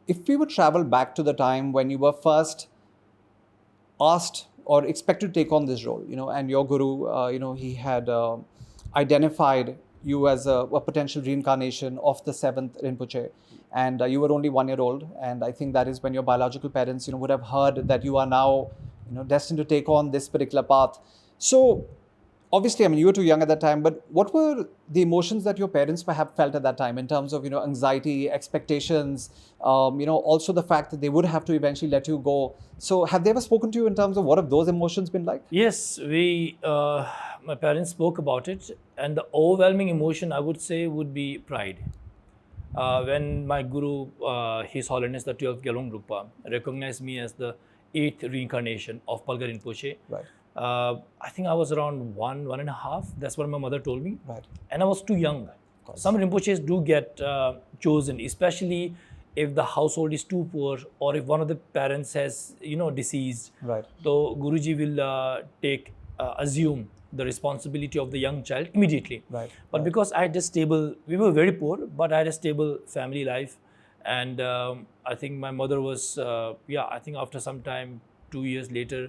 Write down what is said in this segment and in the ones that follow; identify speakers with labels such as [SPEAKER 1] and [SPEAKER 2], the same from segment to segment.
[SPEAKER 1] if we would travel back to the time when you were first asked or expected to take on this role, and your guru, he had identified you as a potential reincarnation of the seventh Rinpoche, and you were only 1 year old, and I think that is when your biological parents, would have heard that you are now, destined to take on this particular path. So, obviously, I mean, you were too young at that time, but what were the emotions that your parents perhaps felt at that time in terms of, anxiety, expectations, also the fact that they would have to eventually let you go. So have they ever spoken to you in terms of what have those emotions been like?
[SPEAKER 2] Yes, my parents spoke about it, and the overwhelming emotion I would say would be pride. When my guru, His Holiness the 12th Gelong Rupa, recognized me as the 8th reincarnation of Palga Rinpoche.
[SPEAKER 1] Right.
[SPEAKER 2] I think I was around 1.5. That's what my mother told me.
[SPEAKER 1] Right.
[SPEAKER 2] And I was too young. Some Rinpoches do get chosen, especially if the household is too poor or if one of the parents has, deceased.
[SPEAKER 1] Right.
[SPEAKER 2] So Guruji will assume the responsibility of the young child immediately.
[SPEAKER 1] Right.
[SPEAKER 2] But because I had a stable, we were very poor, but I had a stable family life. And I think my mother was, I think after some time, 2 years later,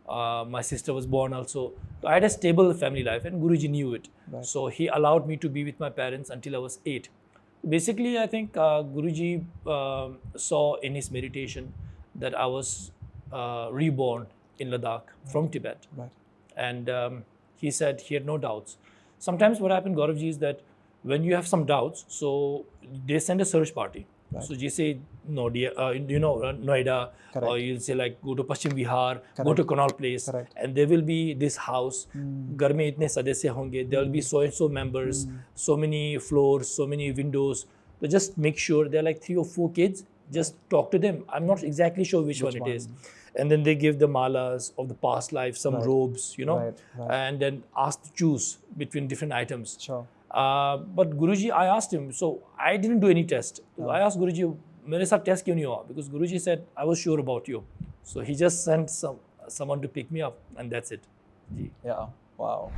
[SPEAKER 2] my sister was born also. So I had a stable family life and Guruji knew it.
[SPEAKER 1] Right.
[SPEAKER 2] So he allowed me to be with my parents until I was 8. Basically, I think Guruji saw in his meditation that I was reborn in Ladakh from Tibet.
[SPEAKER 1] Right.
[SPEAKER 2] And he said he had no doubts. Sometimes what happened, Gauravji, is that when you have some doubts, so they send a search party.
[SPEAKER 1] Right.
[SPEAKER 2] So you say, Noida,
[SPEAKER 1] Correct.
[SPEAKER 2] or you'll say like, go to Paschim Vihar, go
[SPEAKER 1] Correct.
[SPEAKER 2] to Connaught Place,
[SPEAKER 1] Correct.
[SPEAKER 2] and there will be this house, घर में इतने सदस्य होंगे, there will be so and so members, so many floors, so many windows. So just make sure there are like 3 or 4 kids, just talk to them. I'm not exactly sure which one it is. And then they give the malas of the past life, some robes,
[SPEAKER 1] Right.
[SPEAKER 2] and then ask to choose between different items.
[SPEAKER 1] Sure.
[SPEAKER 2] But Guruji, I asked him, so I didn't do any test. I asked Guruji, मेरे साथ test क्यों नहीं हुआ? Because Guruji said, I was sure about you. So he just sent someone to pick me up, and that's it.
[SPEAKER 1] Yeah. Wow.